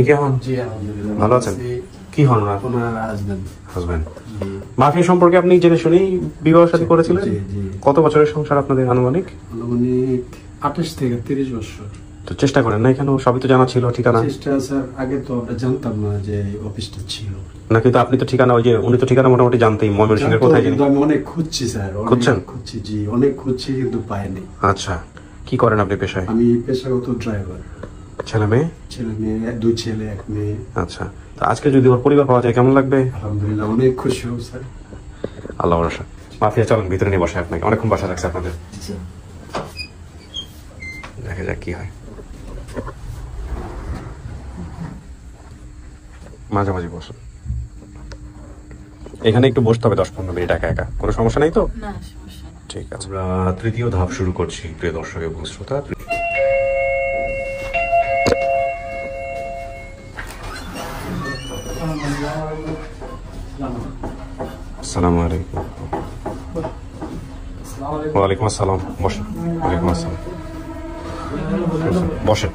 কে হন? জি আলহামদুলিল্লাহ ভালো আছেন? কি হন ওনার হাজবেন্ড? হাজবেন্ড। মাফিয়া সম্পর্কে আপনি জেনে শুনেই বিবাহ শাদী করেছিলেন? কত বছরের সংসার আপনাদের আনুমানিক? আনুমানিক 28 থেকে 30 বছর। তো চেষ্টা করেন না কেন? সবই তো জানা ছিল, ঠিকানা। চেষ্টা স্যার, আগে তো আমরা জানতাম না যে অফিসটা ছিল না, কিন্তু আপনি তো ঠিকানা, ওই যে উনি তো ঠিকানা মোটামুটি জানতেই, ময়মনসিংহের কোথায় জানি। আমি অনেক খুঁজছি স্যার, খুঁজছেন? খুঁজছি, জি অনেক খুঁজছি কিন্তু পাইনি। আচ্ছা, কি করেন আপনি পেশায়? আমি পেশাগত ড্রাইভার। ছেলে মেয়ে? ছেলে মেয়ে, 2 ছেলে 1 মেয়ে। আচ্ছা, তো আজকে যদি ওর পরিবার পাওয়া যায় কেমন লাগবে? আলহামদুলিল্লাহ অনেক খুশি হব স্যার। আল্লাহ ভরসা। মাফিয়া চলেন ভিতরে নিয়ে বসে, আপনাকে অনেকক্ষণ বাসা রাখছে আপনাদের। দেখা যাক কি হয়। মাঝামাঝি বসুন, এখানে একটু বসতে হবে 10-15 মিনিট একা একা, কোনো সমস্যা নেই তো? ঠিক আছে, আমরা তৃতীয় ধাপ শুরু করছি প্রিয় দর্শক এবং শ্রোতা। আসসালামু আলাইকুম। ওয়ালাইকুম আসসালাম, বসেন। ওয়ালাইকুম আসসালাম, বসেন।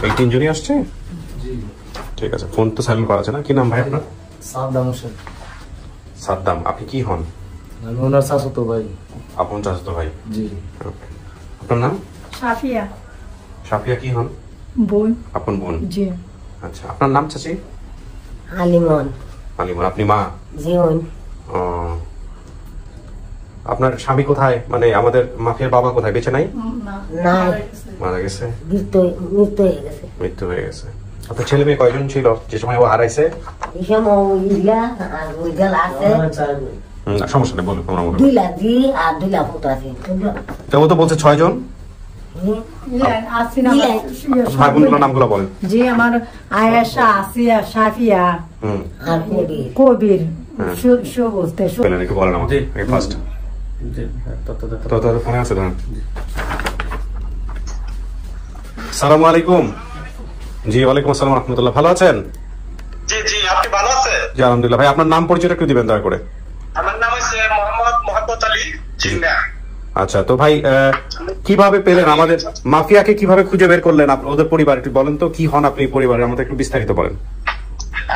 এই 3 জনই আসছে? ঠিক আছে, ফোন তো সাইলেন্ট করা আছে না? কি নাম ভাই আপনার? সাদ্দাম হোসেন। সাদ্দাম, আপনি কি হন? আমি ওনার চাচাতো ভাই। আপন চাচাতো ভাই? জি। আপনার নাম? সাফিয়া। সাফিয়া কি হন? বোন। আপন বোন? জি। আচ্ছা, আপনার নাম চাচি? আলিমন। আলিমন, আপনি মা? জীবন। আপনার স্বামী কোথায়, মানে আমাদের মাফিয়ার বাবা কোথায়, বেঁচে নাই? না, মারা গেছে। মৃত্যু হয়ে গেছে। মৃত্যু হয়ে গেছে। আপনার ছেলে মেয়ে কয়জন ছিল যে সময় ও হারাইছে? এই সময় ইলা আর ওইজাল আছে। সমস্যা নেই, বলুন। 2 লাখ দি আর 2 লাখ মতো আছে। তো ও তো বলছে 6 জন। ভাই বোনগুলোর নামগুলো বলেন। জি, আমার আয়েশা, আসিয়া, সাফিয়া আর কবির। একটু বলেন আমাকে ফার্স্ট। ফোনে আছে, ধরেন। সালামু আলাইকুম। জি ওয়ালাইকুম আসসালাম রাহমাতুল্লাহ, ভালো আছেন? জি জি, আপনি ভালো আছেন? জি আলহামদুলিল্লাহ। ভাই আপনার নাম পরিচয়টা একটু দিবেন দয়া করে। আমার নাম হচ্ছে মোহাম্মদ আলী জিন্না। আচ্ছা, তো ভাই কিভাবে পেলেন আমাদের মাফিয়াকে, কিভাবে খুঁজে বের করলেন? ওদের পরিবার একটু বলেন তো, কি হন আপনি পরিবারের, আমাদের একটু বিস্তারিত বলেন।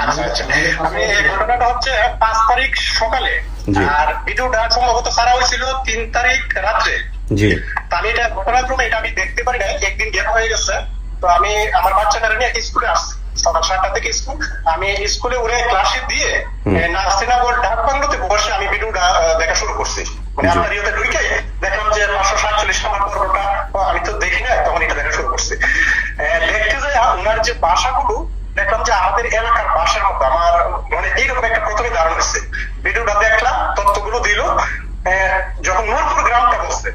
আচ্ছা আচ্ছা, আমি ঘটনাটা হচ্ছে 5 তারিখ সকালে, আর ভিডিওটা সম্ভবত ছাড়া হয়েছিল 3 তারিখ রাত্রে। জি। আমি এটা ঘটনাক্রমে এটা আমি দেখতে পারি না, একদিন গ্যাপ হয়ে গেছে। তো আমি আমার বাচ্চাটাকে নিয়ে স্কুলে আসছি সকাল 7টা থেকে স্কুল। আমি স্কুলে উড়ে ক্লাসে দিয়ে নাসিনাগর ডাক বাংলোতে বসে আমি ভিডিওটা দেখা শুরু করছি। মানে আপনার ইয়েতে ঢুকে দেখলাম যে 547 নাম্বার পর্বটা, আমি তো দেখি না, তখন এটা দেখা শুরু করছি। দেখতে যাই ওনার যে বাসাগুলো দেখলাম যে আমাদের এলাকার বাসার মতো, আমার মানে এইরকম একটা প্রথমে ধারণা হচ্ছে। ভিডিওটা দেখলাম, তথ্যগুলো দিল। যখন নূরপুর গ্রামটা বসছে,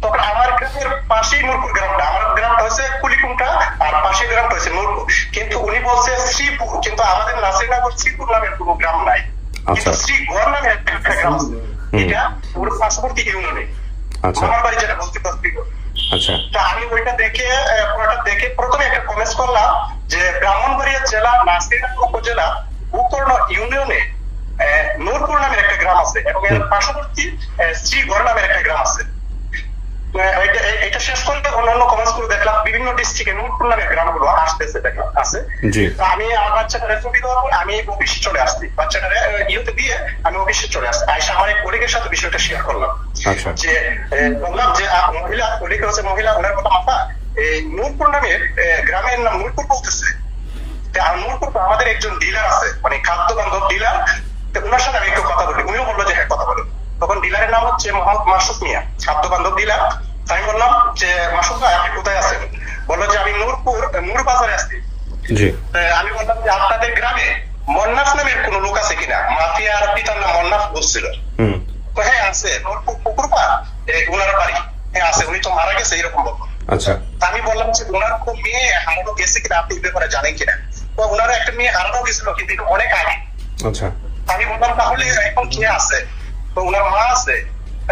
তখন আমার গ্রামের পাশেই নূরপুর গ্রামটা, আমার গ্রামটা হচ্ছে কুলিকুমটা আর পাশের গ্রামটা হচ্ছে নূরপুর। কিন্তু উনি বলছে শ্রীপুর, কিন্তু আমাদের নাসিরনগর শ্রীপুর নামের কোনো গ্রাম নাই, কিন্তু শ্রীগড় নামে একটা গ্রাম আছে। এটা ওর পার্শ্ববর্তী ইউনিয়নে আমার বাড়ি, যেটা বলতে পারছি। তা আমি ওইটা দেখে পুরোটা দেখে প্রথমে একটা কমেন্ট করলাম যে ব্রাহ্মণবাড়িয়া জেলা নাসিরনগর উপজেলা উপকর্ণ ইউনিয়নে নূরপুর নামের একটা গ্রাম আছে এবং এর পার্শ্ববর্তী শ্রীগড় নামের একটা গ্রাম আছে। এটা শেষ করে অন্যান্য কমেন্টস গুলো দেখলাম বিভিন্ন ডিস্ট্রিক্টে নূরপুর নামের গ্রামগুলো আসতেছে দেখলাম আছে। আমি আমার বাচ্চাটা ছুটি দেওয়ার পর আমি অফিসে চলে আসছি, বাচ্চাটা ইয়েতে দিয়ে আমি অফিসে চলে আসছি। আইসা আমার এক কলিগের সাথে বিষয়টা শেয়ার করলাম যে বললাম যে মহিলা কলিগ হচ্ছে, মহিলা ওনার কথা মাথা এই নূরপুর নামের গ্রামের নাম নূরপুর বলতেছে। আর নূরপুর আমাদের একজন ডিলার আছে, মানে খাদ্য বান্ধব ডিলার, ওনার সাথে আমি একটু কথা বলি। উনিও বললো যে হ্যাঁ কথা বলো। তখন ডিলারের নাম হচ্ছে মোহাম্মদ মাসুদ মিয়া, খাদ্য বান্ধব ডিলার। আমি বললাম যে মাসুদ ভাই আপনি কোথায় আছেন? বললো যে আমি নূরপুর নূর বাজারে আসছি। আমি বললাম যে আপনাদের গ্রামে মন্নাফ নামের কোন লোক আছে কিনা? মাফিয়ার পিতার নাম মন্নাফ বলছিল। হ্যাঁ আছে, নূরপুর পুকুর পাড় ওনার বাড়ি। হ্যাঁ আছে, উনি তো মারা গেছে এরকম বলবো। আমি বললাম যে ওনার কোন মেয়ে হারানো গেছে কিনা, আপনি ব্যাপারে জানেন কিনা? ওনার একটা মেয়ে হারানো গেছিল, কিন্তু এটা অনেক আগে। আমি বললাম তাহলে এখন কে আছে? তো ওনার মা আছে।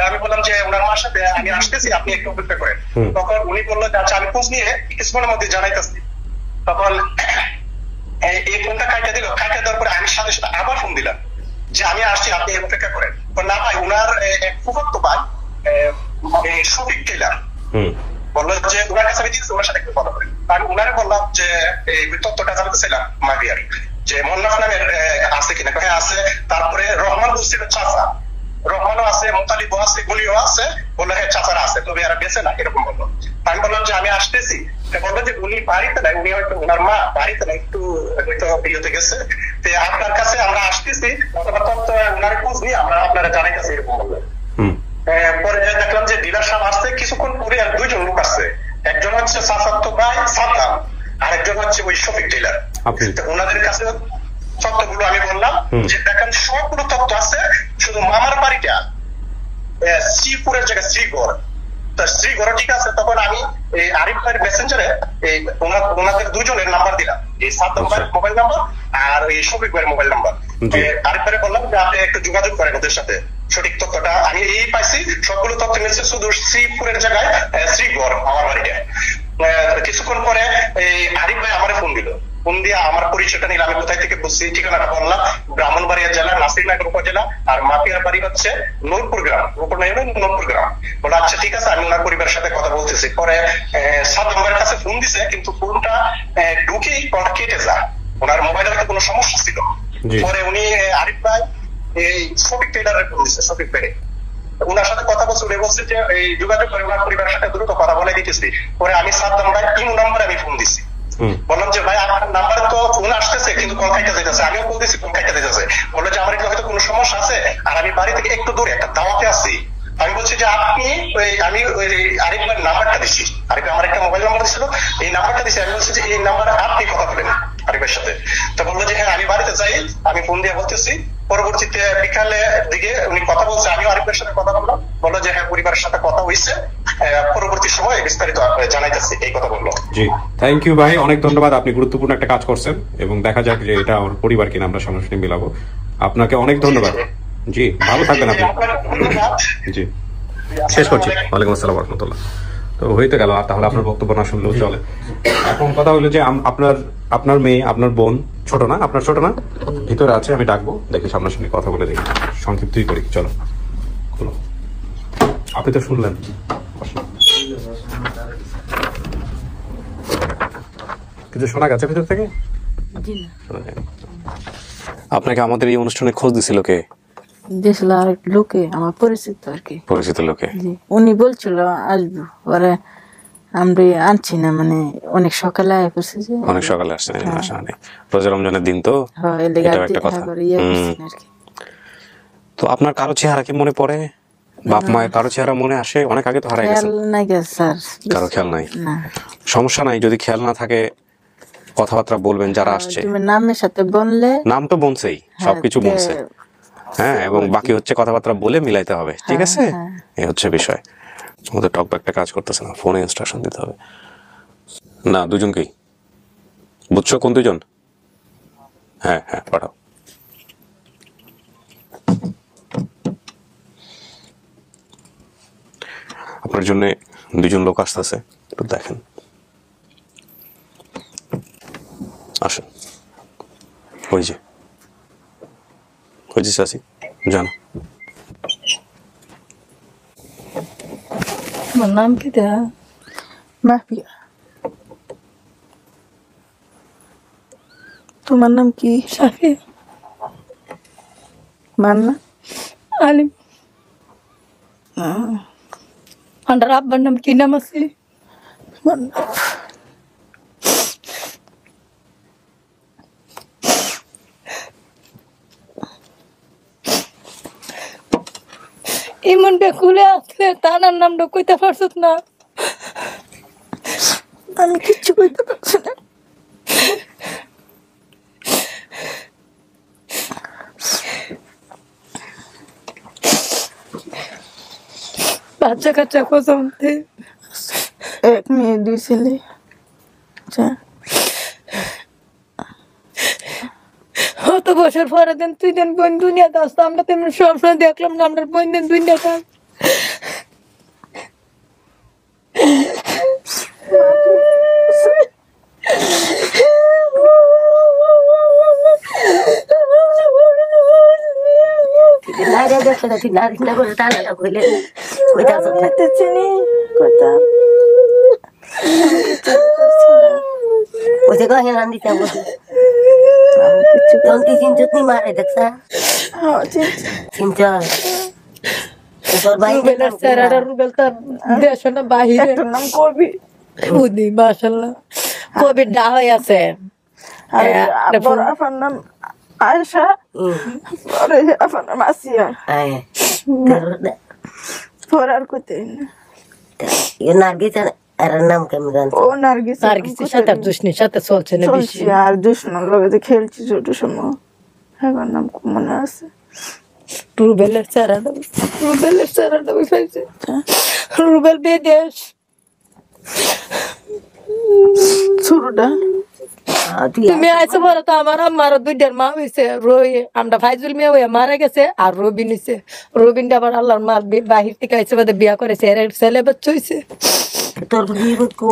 আমি বললাম যে ওনার মার সাথে আমি আসতেছি, আপনি একটু অপেক্ষা করেন। তখন উনি বললো যে আচ্ছা আমি খোঁজ নিয়ে কিছুক্ষণের মধ্যে জানাইতেছি। তখন এই ফোনটা কাটা দিল, কাটা দেওয়ার পরে আমি সাথে সাথে আবার ফোন দিলাম যে আমি আসছি, আপনি অপেক্ষা করেন। না ভাই, ওনার এক ফুফাতো ভাই শফিক টেলার, বললো যে ওনার কাছে আমি দিচ্ছি, ওনার সাথে একটু কথা বলি। আমি ওনারে বললাম যে এই তথ্যটা জানতেছিলাম মাফিয়ার, যে মোহাম্মদ নামের আছে কিনা। হ্যাঁ আছে। তারপরে রহমান বলছিল চাচা, রহমানও আছে, মোতালিবও আছে, গুলিও আছে। বললো হ্যাঁ চাচারা আছে, তবে এরা বেঁচে না, এরকম বললো। আমি বললাম যে আমি আসতেছি। বললো যে উনি বাড়িতে নাই, উনি হয়তো ওনার মা বাড়িতে নাই, একটু হয়তো বিয়েতে গেছে, তো আপনার কাছে আমরা আসতেছি, অথবা তথ্য ওনার খোঁজ নিয়ে আমরা আপনারা জানাইতেছি, এরকম বললো। পরে দেখলাম যে ডিলার সাহেব আসছে, কিছুক্ষণ পরে আর দুইজন লোক আসছে। একজন হচ্ছে চাচাতো ভাই সাদ্দাম, আর একজন হচ্ছে ওই শফিক ডিলার। ওনাদের কাছে তথ্যগুলো আমি বললাম যে দেখেন সবগুলো তথ্য আছে, শুধু মামার বাড়িটা শ্রীপুরের জায়গায় শ্রীগড়, শ্রীগড় ঠিক আছে। তখন আমি এই আরিফ ভাইয়ের মেসেঞ্জারে এই ওনাদের দুজনের নাম্বার দিলাম, এই সাদ্দাম ভাইয়ের মোবাইল নাম্বার আর এই শফিক ভাইয়ের মোবাইল নাম্বার। আরিফ ভাইয়ের বললাম যে আপনি একটু যোগাযোগ করেন ওদের সাথে, সঠিক তথ্যটা আমি এই পাইছি। সবগুলো তথ্য মিলছে শুধু শ্রীপুরের জায়গায় শ্রীগড় আমার বাড়িটা। কিছুক্ষণ পরে এই আরিফ ভাই আমার ফোন দিল, ফোন দিয়ে আমার পরিচয়টা নিলাম, আমি কোথায় থেকে বলছি, ঠিকানাটা বললাম, ব্রাহ্মণবাড়িয়া জেলা নাসিরনগর উপজেলা, আর মাফিয়ার বাড়ি হচ্ছে নূরপুর গ্রাম, নূরপুর গ্রাম। বলে আচ্ছা ঠিক আছে, আমি ওনার পরিবারের সাথে কথা বলতেছি। পরে 7 নম্বরের কাছে ফোন দিছে, কিন্তু ফোনটা ঢুকেই কলটা কেটে যায়, ওনার মোবাইলে হয়তো কোনো সমস্যা ছিল। পরে উনি আরিফ ভাই এই শফিক টেলারের ফোন দিচ্ছে, শফিক ভাই ওনার সাথে কথা বলছে, উনি বলছে যে এই যোগাযোগ করে ওনার পরিবারের সাথে দ্রুত কথা বলে দিতেছি। পরে আমি 7 নম্বর ইমো নাম্বারে আমি ফোন দিছি, বললাম যে ভাই আপনার নাম্বারে তো ফোন আসতেছে কিন্তু কল কাইটা যাইতেছে। আমিও বলতেছি ফোন কাইটা যাইতেছে। বললো যে আমার একটু হয়তো কোনো সমস্যা আছে, আর আমি বাড়ি থেকে একটু দূরে একটা দাওয়াতে আছি। আমি বলছি যে আপনি আমি ওই আরেকবার নাম্বারটা দিচ্ছি, আরেকবার আমার একটা মোবাইল নাম্বার দিচ্ছিল, এই নাম্বারটা দিচ্ছি। আমি বলছি যে এই নাম্বারে আপনি কথা বলেন আরেকবার সাথে। তো বললো যে হ্যাঁ আমি বাড়িতে যাই, আমি ফোন দিয়ে বলতেছি। পরবর্তীতে বিকালে দিকে উনি কথা বলছে, আমিও আরেকবার সাথে কথা বললাম, বললো যে হ্যাঁ পরিবারের সাথে কথা হয়েছে, পরবর্তী সময় বিস্তারিত জানাইতেছি, এই কথা বললো। জি থ্যাংক ইউ ভাই, অনেক ধন্যবাদ। আপনি গুরুত্বপূর্ণ একটা কাজ করছেন এবং দেখা যাক যে এটা আমার পরিবার কিনা আমরা সরাসরি মিলাবো। আপনাকে অনেক ধন্যবাদ। জি ভালো থাকবেন আপনি। জি শেষ করছি। ওয়ালাইকুম আসসালাম রহমতুল্লাহ। তো হইতে গেল, আর তাহলে আপনার বক্তব্য না শুনলেও চলে। এখন কথা হলো যে আপনার মেয়ে, আপনার বোন ছোট না, আপনার ছোট না, ভিতরে আছে, আমি ডাকবো, দেখি সামনাসামনি কথা বলে দেখি, সংক্ষিপ্তই করি। চলো খোলো। আপনি তো শুনলেন, কিছু শোনা গেছে ভিতর থেকে? আপনাকে আমাদের এই অনুষ্ঠানে খোঁজ দিছিল কে? দিয়েছিল আরেক লোকে, আমার পরিচিত আর কি, পরিচিত লোকে। উনি বলছিল আসবো, পরে আমরা আনছি না, মানে অনেক সকালে আয় করছে, যে অনেক সকালে আসছে, আসা নেই, রোজা রমজানের দিন তো, এটাও একটা কথা। তো আপনার কারো চেহারা কি মনে পড়ে? বাপ মায়ের কারো চেহারা মনে আসে? অনেক আগে তো হারাই গেছে, কারো খেয়াল নাই। সমস্যা নাই, যদি খেয়াল না থাকে কথাবার্তা বলবেন যারা আসছে। নামের সাথে বললে, নাম তো বলছেই, সবকিছু বলছে, হ্যাঁ, এবং বাকি হচ্ছে কথাবার্তা বলে মিলাইতে হবে, ঠিক আছে? এই হচ্ছে বিষয়। আমাদের টক ব্যাগটা কাজ করতেছে না, ফোনে ইনস্ট্রাকশন দিতে হবে। না, দুজনকেই বুঝছো? কোন দুজন? হ্যাঁ হ্যাঁ পাঠাও। আপনার জন্য 2 জন লোক আসতেছে, একটু দেখেন। আসেন, ওই যে চাচি, জানো তোমার নাম কি? মাফিয়া। তোমার নাম কি? সাফিয়া। মান্না? আলিম। আমার আব্বার নাম কি নাম আছে? ইমনটা খুলে আসলে তার নামটা কইতে পারছত না। আমি কিচ্ছু কইতে পারছি না। বাচ্চা কাচ্চা কোথাও? 1 মেয়ে 2 ছেলে। অত বছর পরে দিন তুই দিন বোন দুনিয়াতে আসতো, আমরা তেমন সবসময় দেখলাম না আমরা বোন দিন দুনিয়াতে। দেখো না, দেখো হেরান দিতে বসে তখন কি চিনছত নি মারে দেখছা চিনছ তোর ভাই রুবেলের চেহারাটা রুবেল তার দেশে না বাহিরে নাম কবি বুদ্ধি মাশাআল্লাহ কবি ডা হয়ে আছে আপনার নাম আয়েশা পরে আপনার নাম আসিয়া পরে আর কোথায় নার্গিস আর নাম কেমন জানতো ও নার্গিস নার্গিসের সাথে আর দুশনির সাথে চলছে না বেশি আর দুশ্মন লগে খেলছি ছোট সময় এখন নাম মনে আছে রুবেলের চেহারাটা বুঝাইছে রুবেল বিদেশ ছোটটা তুমি আইসো বলো তো আমার আম্মার দুইটার মা হয়েছে আমরা ফাইজুল মিয়া হয়ে মারা গেছে আর রবিন হয়েছে রবিনটা আবার আল্লাহর মাল বাহির থেকে আইসে বাদে বিয়া করেছে এর ছেলে বাচ্চা হয়েছে তোর বিয়ে কো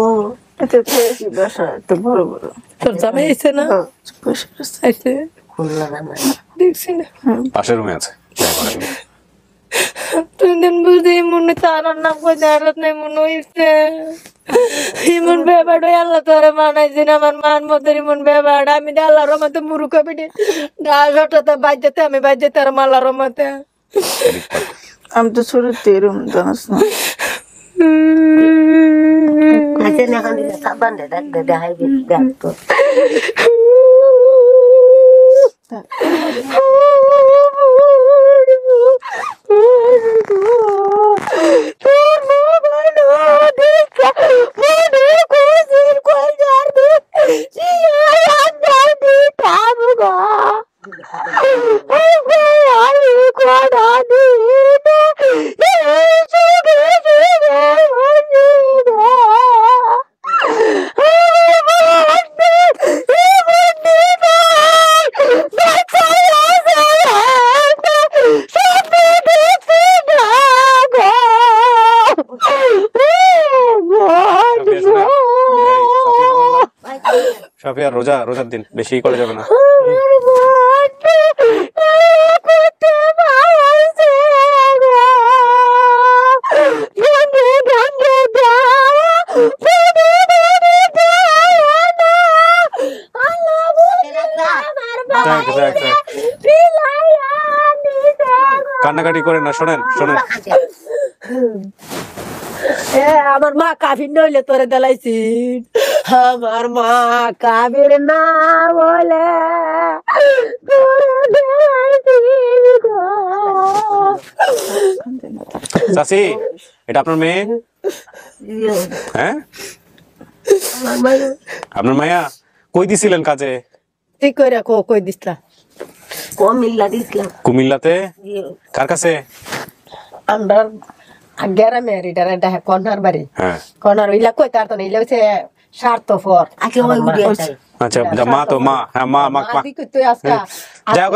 এটা খেয়েছি বাসা তো বড় বড় তোর জামাই আইসে না আইসে খুলনা না দেখছি না পাশের রুমে আছে তুই বুঝি মনে তার নাম করে জানাত নাই মনে হয়েছে ইমন ব্যাপারটা আল্লাহ তোরে মানাইছি না আমার মান মতের ইমন ব্যাপার আমি আল্লাহর রহমতে মুরুকা পিঠে ডাটা বাজ্যাতে আমি বাজ্যাতে আর আল্লাহর রহমতে আমি তো ছোট তেরম জানাস না আচ্ছা না খান দিলে সাবান দে দেখাই দেখ তো সাফিয়া রোজার দিন বেশি করে যাবে না কান্নাকাটি করে না শোনেন আমার মা কাফির নইলে তোরে দেলাইছি আমার মা কাবির না বলে চাচি এটা আপনার মেয়ে হ্যাঁ আপনার মায়া কই দিছিলেন কাজে ঠিক করে কই দিসলা কুমিল্লা দিছিলাম কুমিল্লাতে কার কাছে আমরা গ্রামের এটা কর্নার বাড়ি কর্নার ইলা কই তার তো ইলা হচ্ছে স্বার্থপর আগে ওই বুড়িয়াটাই আচ্ছা মা হ্যাঁ মা তুই আজকা যাই হোক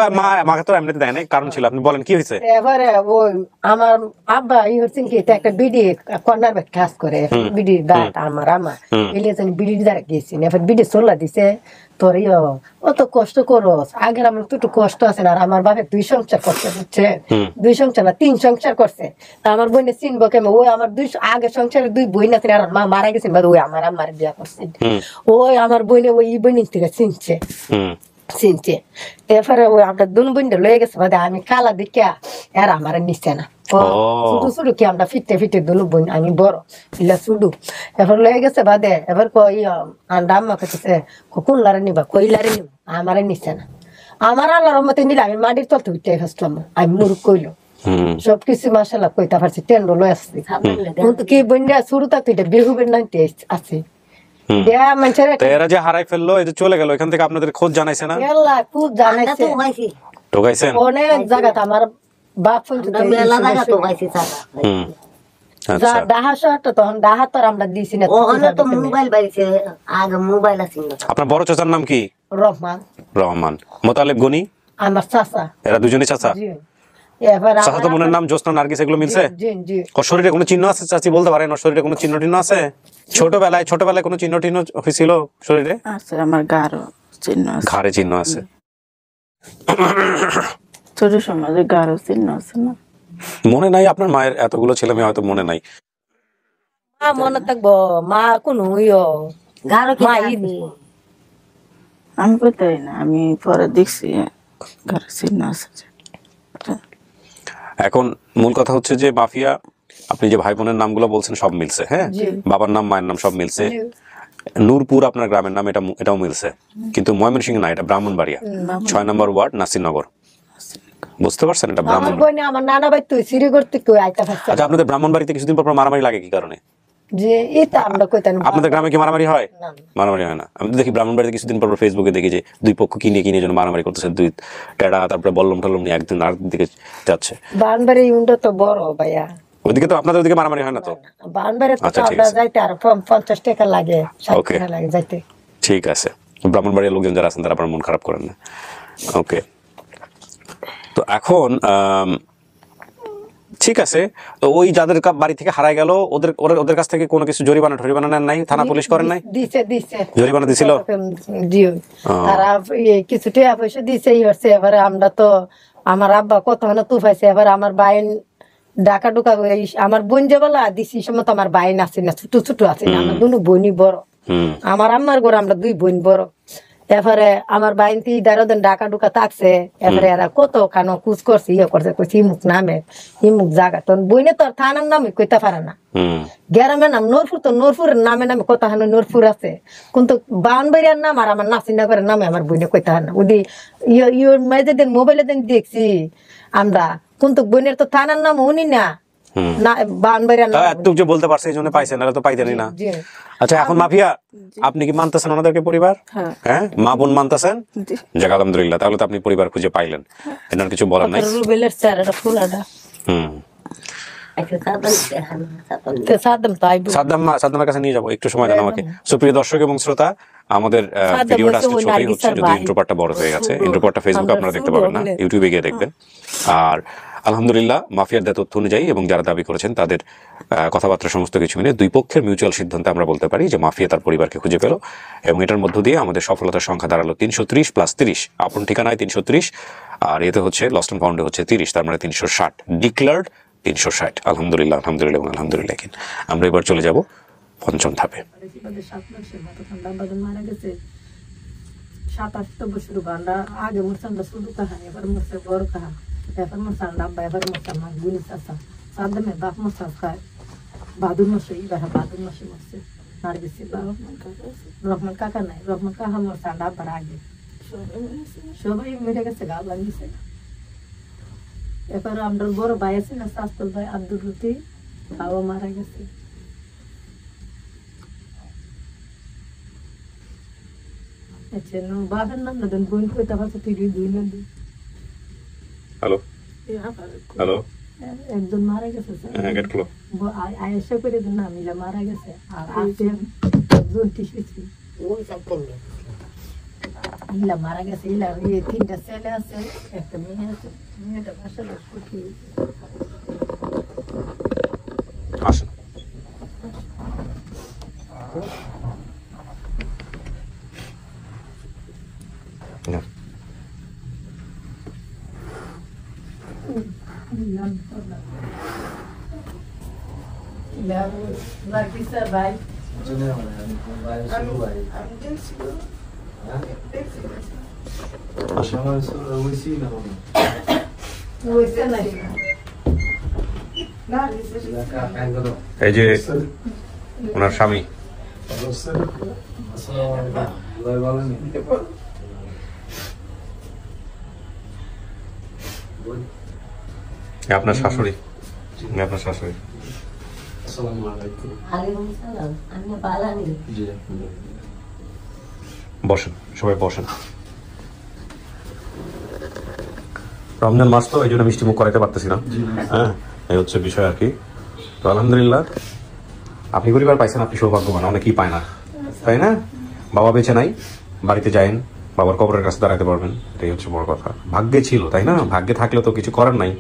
মাকে তো এমনিতে দেয় না কারণ ছিল আপনি বলেন কি হয়েছে এবারে ওই আমার আব্বা ই হচ্ছেন কি একটা বিডি কর্নার বাড়ি কাজ করে বিডি দাঁত আমার এলে বিডি দ্বারা গেছি এবার বিডি চল্লা দিছে তোর অত কষ্ট করস আগের আমার তো একটু কষ্ট আছে না আর আমার বাপে 2 সংসার করছে বুঝছে 2 সংসার না 3 সংসার করছে তা আমার বোনে চিনবো কেমন ওই আমার 2 আগে সংসারে 2 বোন আছে আর মা মারা গেছে ওই আমার বিয়া করছে ওই আমার বোনে ওই বোনের থেকে চিনছে এরপরে ওই আমরা 2 বোনটা লয়ে গেছে বাদে আমি কালা দেখিয়া আর আমার নিচ্ছে না ছোট ছোট কি আমরা ফিটে 2 বোন আমি বড় ইলা শুধু এবার লয়ে গেছে বাদে এবার কই আন্ডা আম্মা কাছে কোন লারে নিবা কইলারে নিবা আমারে নিচ্ছে না আমার আল্লাহর রহমতে নিলে আমি মাটির তলতে উঠে আসলাম আমি মুরুখ কইলো সবকিছু মাশাআল্লাহ কইতা পারছি টেন্ডো লয়ে আসছি কিন্তু কি বন্যা শুরু থাকতে এটা বেহুবের নাইতে আছে এরা যে হারাই ফেললো এই যে চলে গেল এখান থেকে আপনাদের খোঁজ জানাইছে না খুব জানাইছে ঢোকাইছেন অনেক জায়গাতে আমার বাপ মেলা জায়গা তো গাইছি আচ্ছা ডাহা শহরটা তখন ডাহা তো আমরা দিছি না ওখানে তো মোবাইল বাইছে আগে মোবাইল আছে না আপনার বড় চাচার নাম কি রহমান মোতালেব গনি আমার চাচা এরা দুজনেই চাচা চাচা তো মনের নাম জোসনা নার্গিস এগুলো মিলছে ওর শরীরে কোনো চিহ্ন আছে চাচি বলতে পারেন ওর শরীরে কোনো চিহ্ন টিহ্ন আছে ছোটবেলায় কোনো চিহ্ন টিহ্ন হয়েছিল শরীরে আছে আমার ঘাড়ে চিহ্ন আছে ছোট সমাজে গাঢ় চিহ্ন আছে না মনে নাই আপনার মায়ের এতগুলো ছেলে মেয়ে হয়তো মনে নাই মা মনে থাকবো মা কোন গাঢ় কি আমি কোথায় না, আমি পরে দেখছি ঘরে চিহ্ন আছে। এখন মূল কথা হচ্ছে যে মাফিয়া, আপনি যে ভাই বোনের নামগুলো বলছেন সব মিলছে, হ্যাঁ, বাবার নাম মায়ের নাম সব মিলছে, নূরপুর আপনার গ্রামের নাম এটাও মিলছে, কিন্তু ময়মনসিংহ না, এটা ব্রাহ্মণবাড়িয়া 6 নম্বর ওয়ার্ড নাসিরনগর। বুঝতে পারছেন? এটা ব্রাহ্মণবাড়িয়া। আমার নানা ভাই তো সিঁড়ি করতে কই আইতা পারছে। আচ্ছা, আপনাদের ব্রাহ্মণবাড়িতে কিছুদিন পর মারামারি লাগে কি কারণে? যে এটা আমরা কইতাম আপনাদের গ্রামে কি মারামারি হয়? মারামারি হয় না। আমি তো দেখি ব্রাহ্মণবাড়িতে কিছুদিন পর ফেসবুকে দেখি যে দুই পক্ষ কিনে জন্য মারামারি করতেছে, দুই টেডা তারপরে বল্লম টল্লম নিয়ে একদিন আর দিকে যাচ্ছে। বানবাড়ি উন্ডা তো বড় ভাইয়া, ওইদিকে তো আপনাদের ওইদিকে মারামারি হয় না তো? বানবাড়ি তো আমরা যাইতে আর 50 টাকা লাগে, 60 টাকা লাগে যাইতে। ঠিক আছে, ব্রাহ্মণবাড়ির লোকজন যারা আছেন তারা আপনার মন খারাপ করেন না। ওকে, তো এখন ঠিক আছে, তো ওই যাদের বাড়ি থেকে হারাই গেল ওদের কাছ থেকে কোনো কিছু জরিমানা নেন নাই? থানা পুলিশ করেন নাই? দিছে জরিমানা দিছিল? জিও তারা কিছু টাকা পয়সা দিছে। এবারে আমরা তো আমার আব্বা কত হলো তুফাইছে, এবার আমার বাইন ডাকা ডুকা আমার বোন যে বলা দিছি সময় তো আমার বাইন আছে না, ছোট আছে না, আমার দুনো বোনই বড়। আমার আম্মার ঘরে আমরা দুই বোন বড়। এরপরে আমার বাইন দিন ডাকা ডুকা থাকছে, এরপরে এরা কত খানো কুচ করছে, করছে কইছে ইমুক নামে ইমুক জায়গা। তখন বইনে তো আর থানার নামে কইতে পারে না। গ্রামের নাম নূরপুর, তো নূরপুরের নামে কত হানো নূরপুর আছে, কিন্তু বাউনবাড়িয়ার নাম আর আমার নাসিরনগরের নামে আমার বইনে কইতে হয় না। ওদি মেয়েদের মোবাইলে দিন দেখছি আমরা, কিন্তু বোনের তো থানার নাম উনি না, বলতে পারছে এই জন্য পাইছেন, তো পাইতেনি না। আচ্ছা, এখন মাফিয়া আপনি কি মানতেছেন ওনাদেরকে পরিবার? হ্যাঁ, মা বোন মানতেছেন? যাক আলহামদুলিল্লাহ, তাহলে তো আপনি পরিবার খুঁজে পাইলেন, এনার কিছু বলার নাই। সাদ্দামের কাছে নিয়ে যাবো, একটু সময় দেন আমাকে। সুপ্রিয় দর্শক এবং শ্রোতা, আমাদের ভিডিওটা আজকে ছোটই হচ্ছে, যদি ইন্ট্রোপার্টটা বড় হয়ে গেছে। ইন্ট্রোপার্টটা ফেসবুকে আপনারা দেখতে পাবেন না, ইউটিউবে গিয়ে দেখবেন। আর আলহামদুলিল্লাহ মাফিয়ার দেওয়া তথ্য অনুযায়ী এবং যারা দাবি করেছেন তাদের কথাবার্তা সমস্ত কিছু মিলে দুই পক্ষের মিউচুয়াল সিদ্ধান্তে আমরা বলতে পারি যে মাফিয়া তার পরিবারকে খুঁজে পেল, এবং এটার মধ্য দিয়ে আমাদের সফলতার সংখ্যা দাঁড়ালো 330 + 30। আপন ঠিকানায় 330, আর এতে হচ্ছে লস্ট অ্যান্ড ফাউন্ডে হচ্ছে 30, তার মানে 360 ডিক্লার্ড 360। আলহামদুলিল্লাহ, আলহামদুলিল্লাহ এবং আলহামদুলিল্লাহ। আমরা এবার চলে যাব পঞ্চম ধাপে। 7-8 বছর আগে মুরসান শুরু কাহানি, এবার মুরসে বড় কাহা, এবার মুরসান ডাব্বা, এবার মুরসান মাছ গুলি চাষা সাদ্দামে বাপ মুরসান খায় বাদুর মাসে, এবার বাদুর মাসে মরছে আর গেছে রহমান কাকা নাই, রহমান কাকা মুরসান ডাব্বার আগে সবাই মেরে গেছে, গা লাগিয়েছে। এবার আমরা বড় ভাই আছে না, শাস্তর ভাই আব্দুল রুতি, বাবা মারা গেছে। আচ্ছা, বাবার নাম না দেন, বোন কইতে পারছে তুই দুই না দিই। হ্যালো হ্যালো, একজন মারা গেছে স্যার, গেট খুলো। আয়েশা করে দেন না, মিলা মারা গেছে। আর আছে একজন টিসেছি, ওই সাইকেল মিলা মারা গেছে। ইলা এই 3টা ছেলে আছে, একটা মেয়ে আছে, মেয়েটা ভাষা করতে আসেন। ভাই এই যে ওনার স্বামী, আপনার শাশুড়ি, আপনার শাশুড়ি। বসেন, সবাই বসেন। রমজান মাস তো এই জন্য মিষ্টি মুখ করাইতে পারতেছি না, হ্যাঁ, এই হচ্ছে বিষয় আর কি। তো আলহামদুলিল্লাহ আপনি পরিবার পাইছেন, আপনি সৌভাগ্যবান, অনেকেই পায় না, তাই না? বাবা বেঁচে নাই, বাড়িতে যাইন, বাবার কবরের কাছে দাঁড়াতে পারবেন, এটাই হচ্ছে বড় কথা। ভাগ্যে ছিল, তাই না? ভাগ্যে থাকলে তো কিছু করার নাই।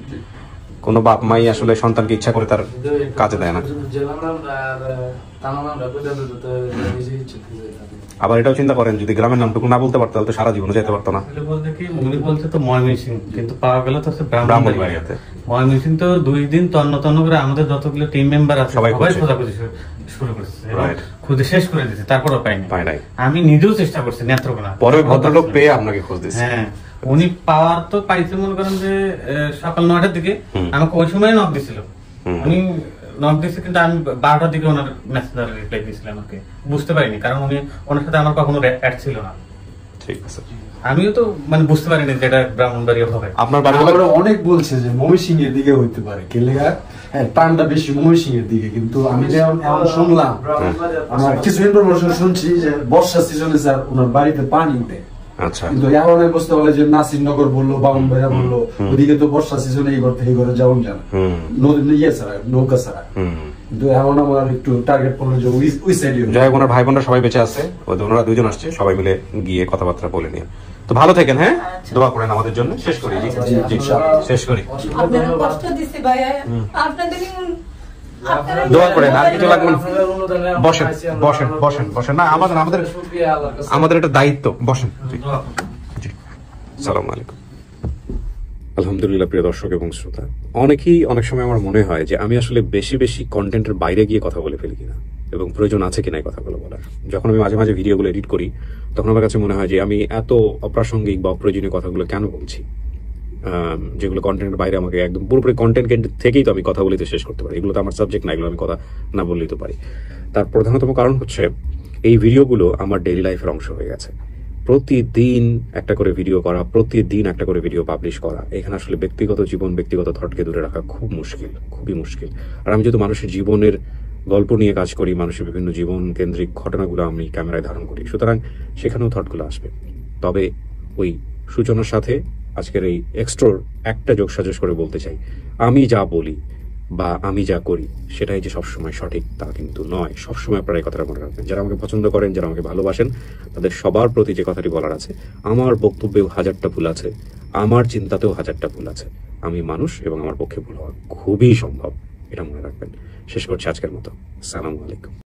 কোনো বাপ মাই আসলে সন্তানকে ইচ্ছা করে তার কাজে দেয় না। আবার এটাও চিন্তা করেন, যদি গ্রামের নামটুকু না বলতে পারতো তাহলে তো সারা জীবনে যেতে পারতো না। বলতে তো ময়মনসিংহ, কিন্তু পাওয়া গেল তো ব্রাহ্মণবাড়িয়াতে। ময়মনসিংহ তো 2 দিন তন্ন তন্ন করে আমাদের যতগুলো টিম মেম্বার আছে সবাই খোঁজাখুঁজি শুরু করেছে। খুঁজে শেষ করে দিয়েছে, তারপরও পাইনি। পায় নাই। আমি নিজেও চেষ্টা করছি নেত্রকোনা, পরে ওই ভদ্রলোক পেয়ে আপনাকে খোঁজ দিচ্ছে। হ্যাঁ, উনি পাওয়ার তো পাইছে মনে করেন যে সকাল 9টার দিকে আমাকে ওই সময় নক দিছিল। উনি নক দিয়েছে কিন্তু আমি 12টার দিকে ওনার মেসেঞ্জারে রিপ্লাই দিয়েছিলাম। আমাকে বুঝতে পারিনি, কারণ উনি ওনার সাথে আমার কখনো অ্যাড ছিল না। ঠিক আছে, আমিও তো মানে বুঝতে পারিনি যে এটা ব্রাহ্মণবাড়িয়া হবে। আপনার বাড়ি আমরা অনেক বলছে যে ময়মনসিংহ এর দিকে হইতে পারে, কেলেগা হ্যাঁ টানটা বেশি ময়মনসিংহ এর দিকে, কিন্তু আমি যে এখন শুনলাম, আমার কিছু ইনফরমেশন শুনছি যে বর্ষা সিজনে স্যার ওনার বাড়িতে পানি উঠে। আচ্ছা, কিন্তু এখন বুঝতে পারলে যে নাসিরনগর বললো, বামুনবাড়িয়া বললো, ওদিকে তো বর্ষা সিজনে এই করতে এই করে যাওয়া যায় না, ইয়ে ছাড়া নৌকা ছাড়া। কিন্তু এখন আমার একটু টার্গেট করলো যে ওই সাইডে। যাই হোক, ওনার ভাই বোনরা সবাই বেঁচে আছে, ওনারা দুজন আসছে, সবাই মিলে গিয়ে কথাবার্তা বলে নিয়ে। তো ভালো থাকেন, হ্যাঁ, দোয়া করেন আমাদের জন্য। শেষ করি, শেষ করি, আপনারা কষ্ট দিছে ভাই, আপনাদের দোয়া করেন, আর কিছু লাগবে না। বসেন বসেন বসেন বসেন, না আমাদের আমাদের আমাদের এটা দায়িত্ব, বসেন। জি, আসসালামু আলাইকুম। আলহামদুলিল্লাহ, প্রিয় দর্শক এবং শ্রোতা, অনেকেই অনেক সময় আমার মনে হয় যে আমি আসলে বেশি বেশি কন্টেন্টের বাইরে গিয়ে কথা বলে ফেলি কিনা, এবং প্রয়োজন আছে কিনা এই কথাগুলো বলার। যখন আমি মাঝে মাঝে ভিডিওগুলো এডিট করি, তখন আমার কাছে মনে হয় যে আমি এত অপ্রাসঙ্গিক বা অপ্রয়োজনীয় কথাগুলো কেন বলছি, যেগুলো কন্টেন্টের বাইরে। আমাকে একদম পুরোপুরি কন্টেন্ট থেকেই তো আমি কথা বলতে শেষ করতে পারি, এগুলো তো আমার সাবজেক্ট না, এগুলো আমি কথা না বললেই তো পারি। তার প্রধানতম কারণ হচ্ছে এই ভিডিওগুলো আমার ডেইলি লাইফের অংশ হয়ে গেছে। প্রতিদিন একটা করে ভিডিও করা, প্রতিদিন একটা করে ভিডিও পাবলিশ করা, এখানে আসলে ব্যক্তিগত জীবন, ব্যক্তিগত থটকে দূরে রাখা খুব মুশকিল, খুবই মুশকিল। আর আমি যেহেতু মানুষের জীবনের গল্প নিয়ে কাজ করি, মানুষের বিভিন্ন জীবন কেন্দ্রিক ঘটনাগুলো আমি ক্যামেরায় ধারণ করি, সুতরাং সেখানেও থটগুলো আসবে। তবে ওই সূচনার সাথে আজকের এই এক্সট্রার একটা যোগসাজশ করে বলতে চাই, আমি যা বলি বা আমি যা করি সেটাই যে সবসময় সঠিক তা কিন্তু নয়। সবসময় আপনারা এই কথাটা মনে রাখবেন। যারা আমাকে পছন্দ করেন, যারা আমাকে ভালোবাসেন, তাদের সবার প্রতি যে কথাটি বলার আছে, আমার বক্তব্যেও হাজারটা ভুল আছে, আমার চিন্তাতেও হাজারটা ভুল আছে। আমি মানুষ এবং আমার পক্ষে ভুল হওয়া খুবই সম্ভব, এটা মনে রাখবেন। শেষ করছি আজকের মতো। আসসালামু আলাইকুম।